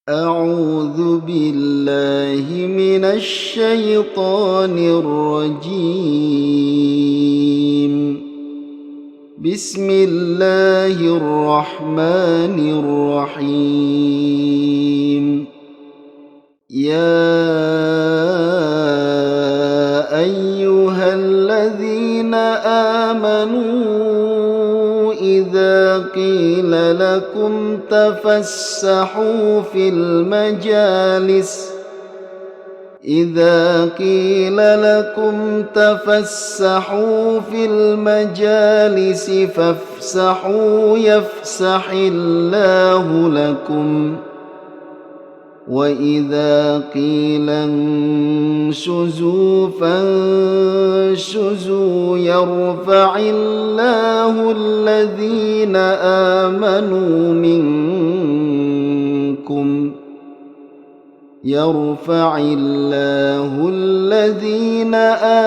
أعوذ بالله من الشيطان الرجيم. بسم الله الرحمن الرحيم. يا أيها الذين آمنوا إذا قيل لكم تفسحوا في المجالس فافسحوا يفسح الله لكم، وإذا قيل انشزوا فانشزوا يرفع الله الذين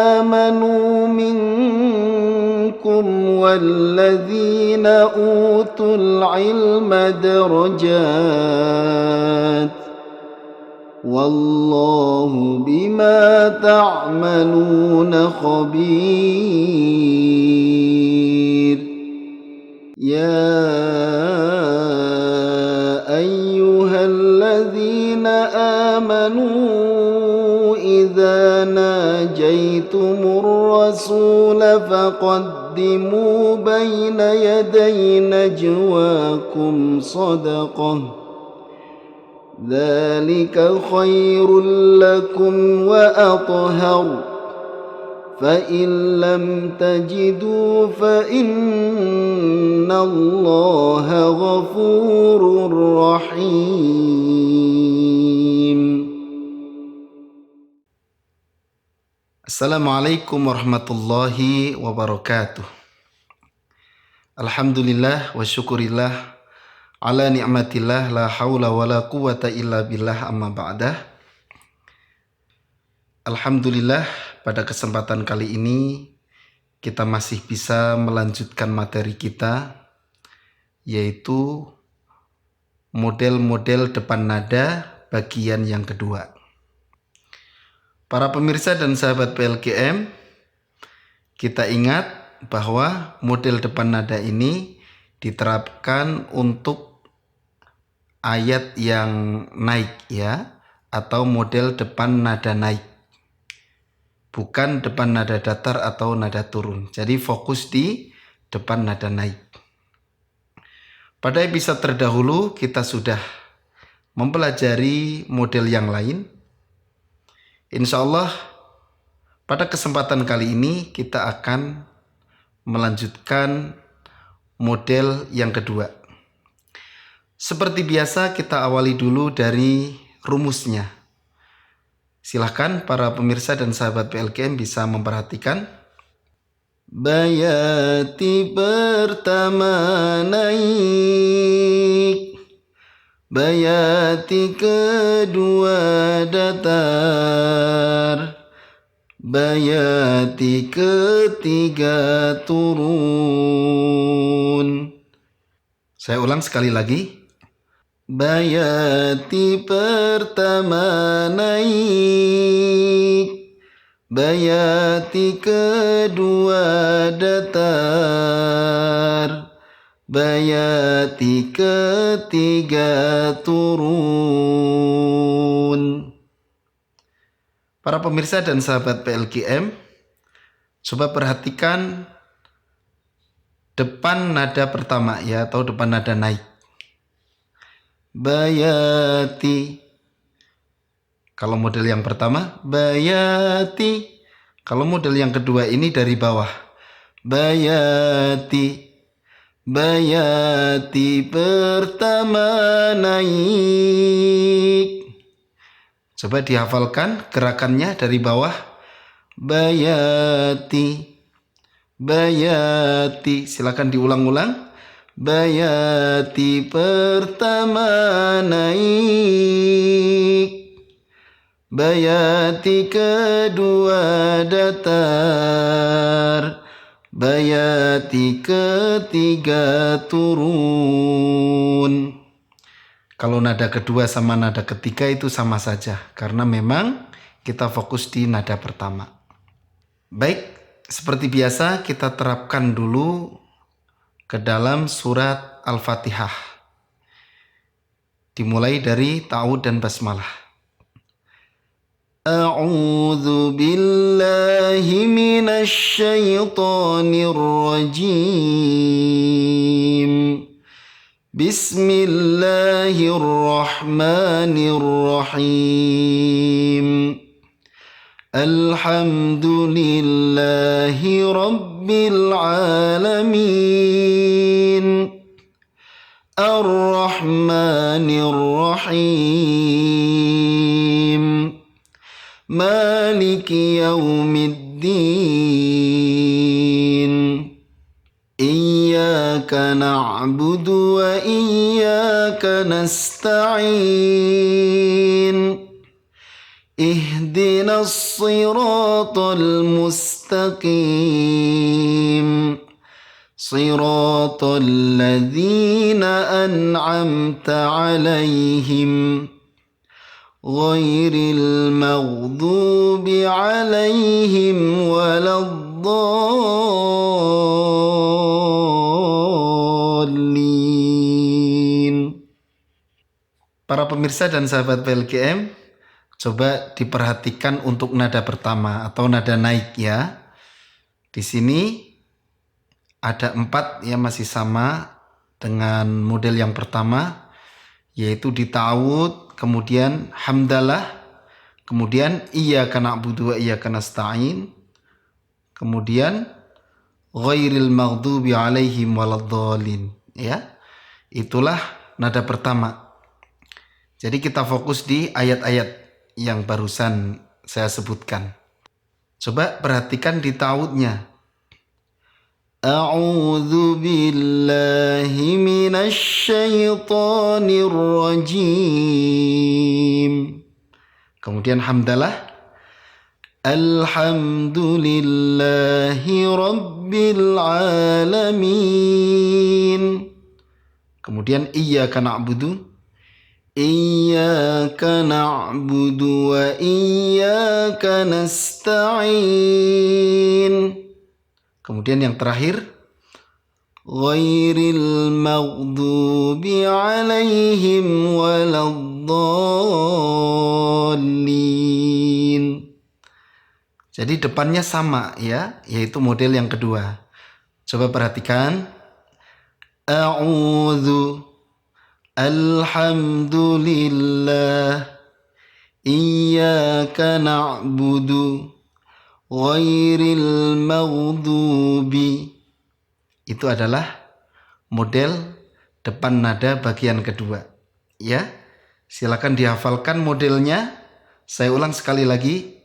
آمنوا منكم والذين أوتوا العلم درجات، والله بما تعملون خبير. يا أيها الذين آمنوا إذا ناجيتم الرسول فقدموا بين يدي نجواكم صدقة، ذلك خير لكم وأطهر، فإن لم تجدوا فإن الله غفور رحيم. Assalamualaikum warahmatullahi wabarakatuh. Alhamdulillah wa syukurillah ala ni'matillah, la hawla wa la quwata illa billah, amma ba'dah. Alhamdulillah, pada kesempatan kali ini kita masih bisa melanjutkan materi kita, yaitu model-model depan nada bagian yang kedua. Para pemirsa dan sahabat PLGM, kita ingat bahwa model depan nada ini diterapkan untuk ayat yang naik ya, atau model depan nada naik, bukan depan nada datar atau nada turun. Jadi fokus di depan nada naik. Pada episode terdahulu kita sudah mempelajari model yang lain. Insya Allah pada kesempatan kali ini kita akan melanjutkan model yang kedua. Seperti biasa kita awali dulu dari rumusnya. Silahkan para pemirsa dan sahabat PLGM bisa memperhatikan. Bayati pertama naik, bayati kedua datar, bayati ketiga turun. Saya ulang sekali lagi. Bayati pertama naik, bayati kedua datar, bayati ketiga turun. Para pemirsa dan sahabat PLGM, coba perhatikan depan nada pertama ya, atau depan nada naik. Bayati. Kalau model yang pertama, bayati. Kalau model yang kedua ini dari bawah. Bayati. Bayati pertama naik. Coba dihafalkan gerakannya dari bawah. Bayati. Bayati. Silakan diulang-ulang. Bayati pertama naik, bayati kedua datar, bayati ketiga turun. Kalau nada kedua sama nada ketiga itu sama saja, karena memang kita fokus di nada pertama. Baik, seperti biasa kita terapkan dulu ke dalam surat Al-Fatihah. Dimulai dari ta'awudz dan basmalah. A'udzu billahi minasy syaithanir rajim. Bismillahirrahmanirrahim. Alhamdulillahi rabbil alamin. Ar-Rahmanir Rahim. Maliki yaumiddin. Iyyaka na'budu wa iyyaka nasta'in. Ihdinas siratal mustaqim. Siratal ladzina an'amta 'alaihim ghairil maghdubi 'alaihim waladdallin. Para pemirsa dan sahabat PLGM, coba diperhatikan untuk nada pertama atau nada naik ya. Di sini ada 4 ya, masih sama dengan model yang pertama, yaitu di ta'awudz, kemudian hamdalah, kemudian iyyaka na'budu wa iyyaka nasta'in, kemudian ghairil maghdubi 'alaihim waladdallin ya. Itulah nada pertama. Jadi kita fokus di ayat-ayat yang barusan saya sebutkan. Coba perhatikan di ta'awudznya. A'udzu billahi minasy syaithanir rajim. Kemudian hamdalah. Alhamdulillahi rabbil alamin. Kemudian iyyaka na'budu. Iyyaka na'budu wa iyyaka nasta'in. Kemudian yang terakhir, ghairil maghdubi 'alaihim waladdallin. Jadi depannya sama ya, yaitu model yang kedua. Coba perhatikan. A'udzu, alhamdulillah, iyyaka na'budu, ghairil maghdubi. Itu adalah model depan nada bagian kedua ya. Silakan dihafalkan modelnya. Saya ulang sekali lagi.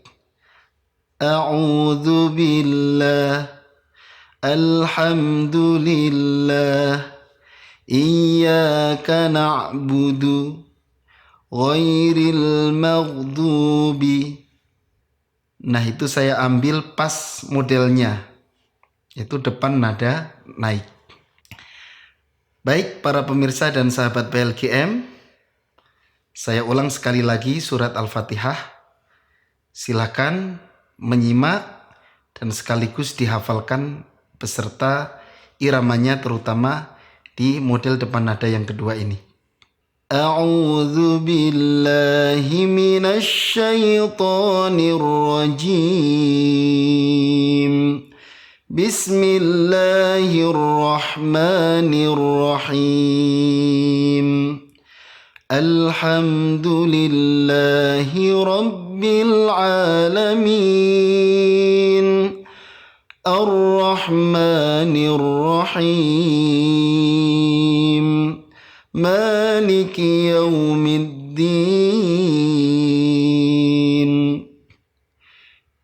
A'udzu billah, alhamdulillah, iyyaka na'budu, ghairil maghdubi. Nah itu saya ambil pas modelnya, itu depan nada naik. Baik para pemirsa dan sahabat PLGM, saya ulang sekali lagi surat Al-Fatihah. Silakan menyimak dan sekaligus dihafalkan beserta iramanya, terutama di model depan nada yang kedua ini. A'udzu billahi minasy syaithanir rajim. Bismillahirrahmanirrahim. Alhamdulillahi rabbil alamin. Ar-Rahmanir Rahim. Maliki yaumiddin.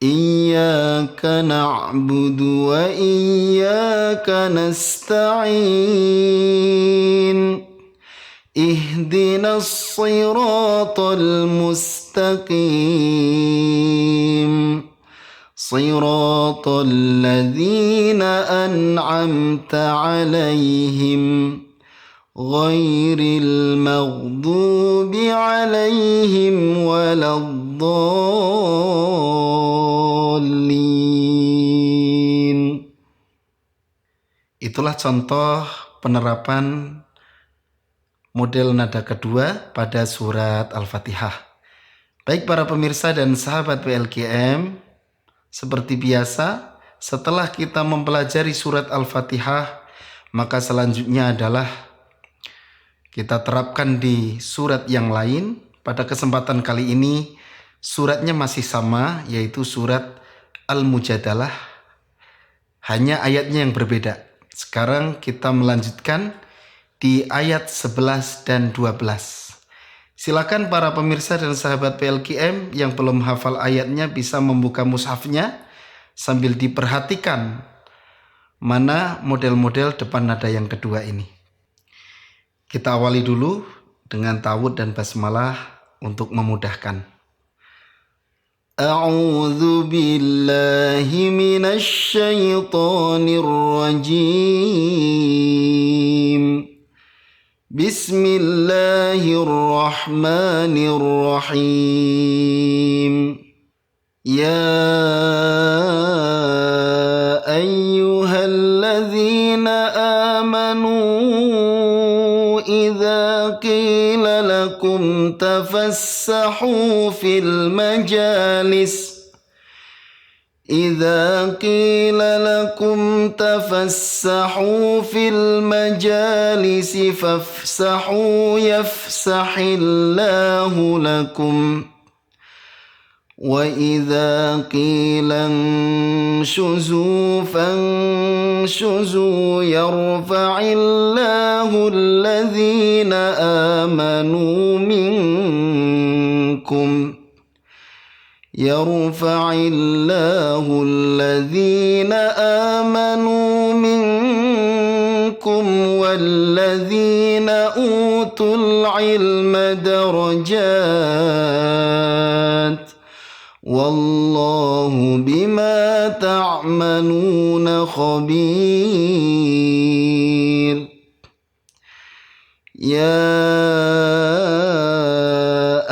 Iyyaka na'budu wa iyyaka nasta'in. Ihdinas siratal mustaqim. Siratal ladzina an'amta 'alaihim ghairil maghdubi alaihim waladdallin. Itulah contoh penerapan model nada kedua pada surat Al-Fatihah. Baik para pemirsa dan sahabat PLKM, seperti biasa, setelah kita mempelajari surat Al-Fatihah, maka selanjutnya adalah kita terapkan di surat yang lain. Pada kesempatan kali ini, suratnya masih sama, yaitu surat Al-Mujadalah. Hanya ayatnya yang berbeda. Sekarang kita melanjutkan di ayat 11 dan 12. Silakan para pemirsa dan sahabat PLKM yang belum hafal ayatnya bisa membuka mushafnya sambil diperhatikan mana model-model depan nada yang kedua ini. Kita awali dulu dengan tawud dan basmalah untuk memudahkan. A'udzu billahi minasy syaithanir rajim. Bismillahirrahmanirrahim. Ya ayyuhalladzina amanu idza qila lakum tafassahu fil majalis إذا قيل لكم تفسحوا في المجالس فافسحوا يفسح الله لكم وإذا قيل انشزوا فانشزوا يرفع الله الذين آمنوا منكم يرفع الله الذين آمنوا منكم والذين أوتوا العلم درجات والله بما تعملون خبير. يا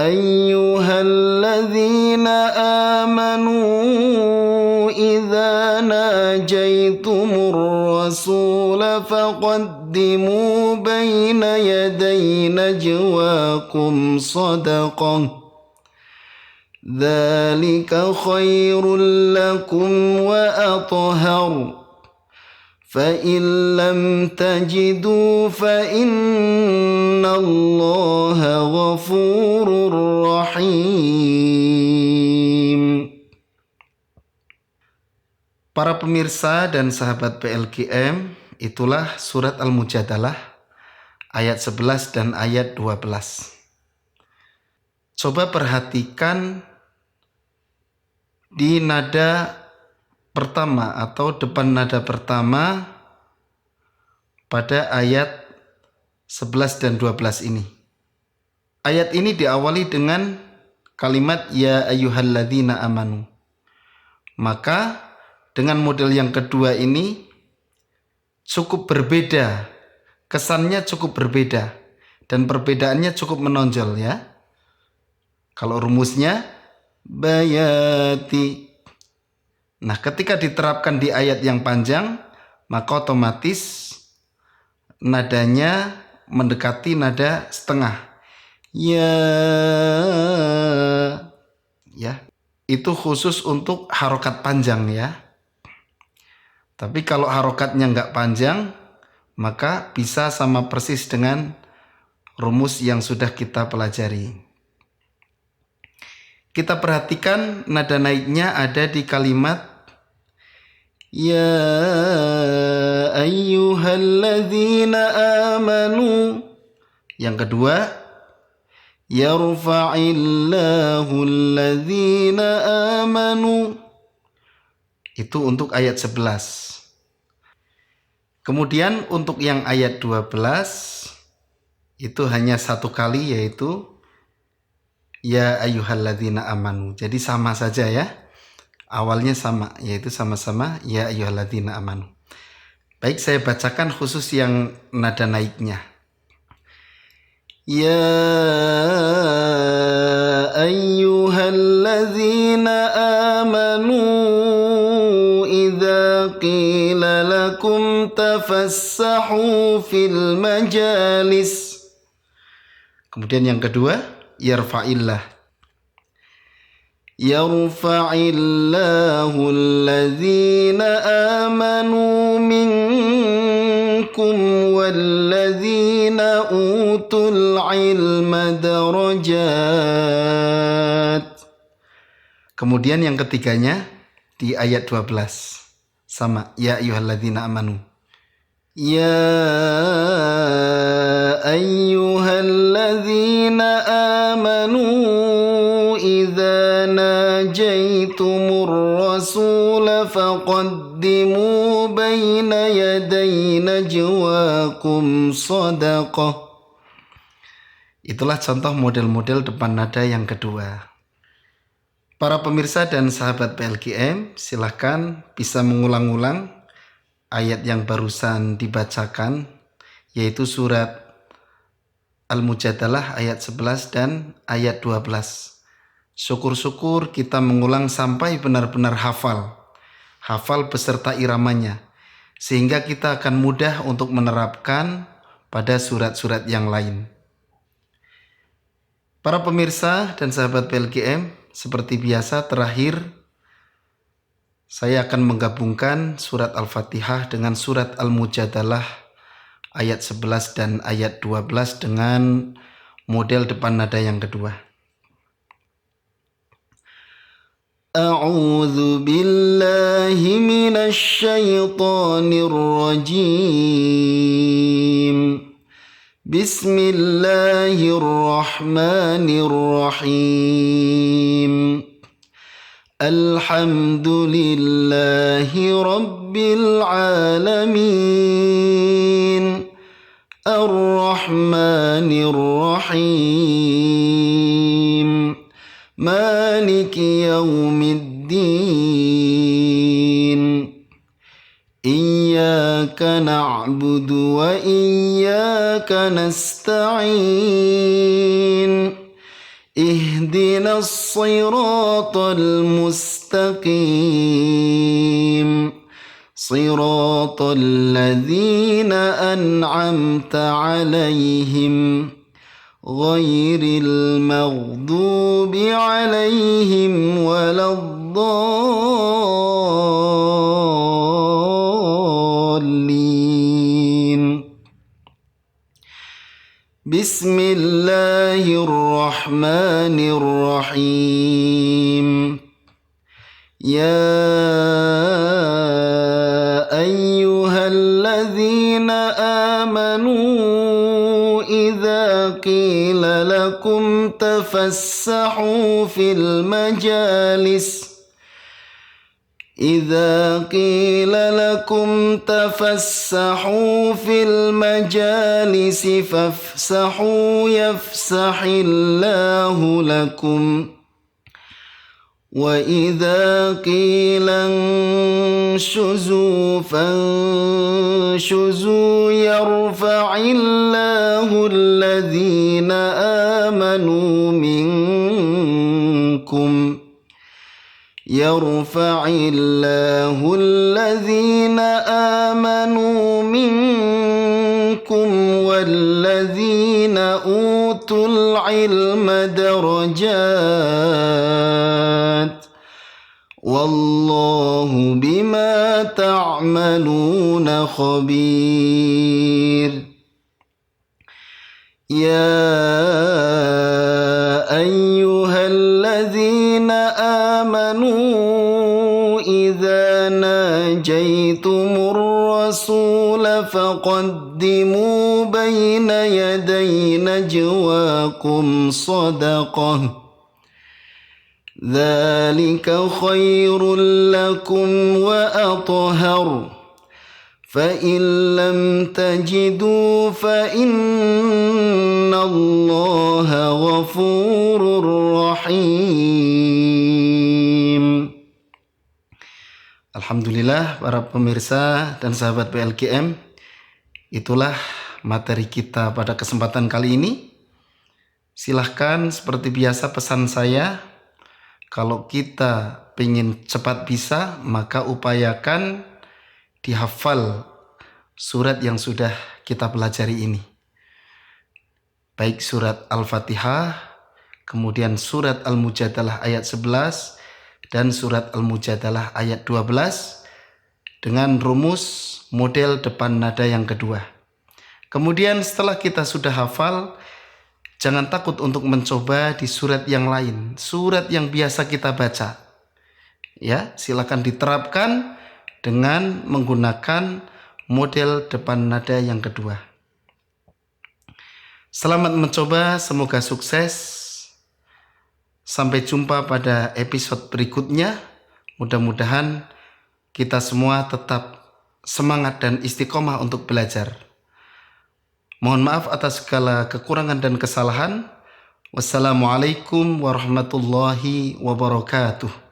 أيها الذين آمنوا إذا ناجيتم الرسول فقدموا بين يدي نجواكم صدقة ذلك خير لكم وأطهر فإن لم تجدوا فإن الله غفور رحيم. Para pemirsa dan sahabat PLKM, itulah surat Al-Mujadalah ayat 11 dan ayat 12. Coba perhatikan di nada pertama atau depan nada pertama pada ayat 11 dan 12 ini. Ayat ini diawali dengan kalimat ya ayyuhalladzina amanu. Maka dengan model yang kedua ini cukup berbeda, kesannya cukup berbeda dan perbedaannya cukup menonjol ya. Kalau rumusnya bayati. Nah, ketika diterapkan di ayat yang panjang, maka otomatis nadanya mendekati nada setengah. Ya. Itu khusus untuk harokat panjang ya. Tapi kalau harokatnya nggak panjang, maka bisa sama persis dengan rumus yang sudah kita pelajari. Kita perhatikan nada naiknya ada di kalimat ya ayyuhalladzina amanu. Yang kedua yarfa'illahu alladzina amanu. Itu untuk ayat 11. Kemudian untuk yang ayat 12 itu hanya satu kali, yaitu ya ayyuhalladzina amanu. Jadi sama saja ya. Awalnya sama, yaitu sama-sama ya ayyuhalladzina amanu. Baik, saya bacakan khusus yang nada naiknya. يا أيها الذين آمنوا إذا قيل لكم تفسحوا في المجالس. Kemudian yang kedua, yarfa'illah. Yarfa'illahu alladhina amanu minkum walladhina utul ilma darajat. Kemudian yang ketiganya di ayat 12 sama, ya ayyuhalladzina amanu. Ya ayyuhalladzina amanu idza najaitumur rasul faqaddimu baina yaday najwakum shadaqah. Itulah contoh model-model depan nada yang kedua. Para pemirsa dan sahabat PLGM, silahkan bisa mengulang-ulang ayat yang barusan dibacakan, yaitu surat Al-Mujadalah ayat 11 dan ayat 12. Syukur-syukur kita mengulang sampai benar-benar hafal beserta iramanya, sehingga kita akan mudah untuk menerapkan pada surat-surat yang lain. Para pemirsa dan sahabat PLGM, seperti biasa terakhir saya akan menggabungkan surat Al-Fatihah dengan surat Al-Mujadalah ayat 11 dan ayat 12 dengan model depan nada yang kedua. A'udzu billahi minasy syaithanir rajim. Bismillahirrahmanirrahim. Alhamdulillahi rabbil alamin. Ar-Rahmanir Rahim. Maliki yaumiddin. Iyyaka na'budu wa iyyaka nasta'in. Ihdinas siratal mustaqim. Siratal ladzina an'amta 'alaihim ghairil maghdubi 'alaihim waladdallin. Bismillahirrahmanirrahim. Ya ayyuhalladzina amanu idza qila lakum tafassahu fil majalis. إذا قيل لكم تفسحوا في المجالس فافسحوا يفسح الله لكم وإذا قيل انشزوا فانشزوا يرفع الله الذين آمنوا منكم يرفع الله الذين آمنوا منكم والذين أوتوا العلم درجات والله بما تعملون خبير. يا أيها الذين آمنوا إذا ناجيتم الرسول فقدموا بين يدي نجواكم صدقة ذلك خير لكم وأطهر فإن لم تجدوا فإن الله غفور رحيم. Alhamdulillah para pemirsa dan sahabat PLGM, itulah materi kita pada kesempatan kali ini. Silahkan seperti biasa pesan saya, kalau kita ingin cepat bisa, maka upayakan dihafal surat yang sudah kita pelajari ini. Baik surat Al-Fatihah, kemudian surat Al-Mujadalah ayat 11, dan surat Al-Mujadalah ayat 12 dengan rumus model depan nada yang kedua. Kemudian setelah kita sudah hafal, jangan takut untuk mencoba di surat yang lain, surat yang biasa kita baca. Ya, silakan diterapkan dengan menggunakan model depan nada yang kedua. Selamat mencoba, semoga sukses. Sampai jumpa pada episode berikutnya. Mudah-mudahan kita semua tetap semangat dan istiqomah untuk belajar. Mohon maaf atas segala kekurangan dan kesalahan. Wassalamualaikum warahmatullahi wabarakatuh.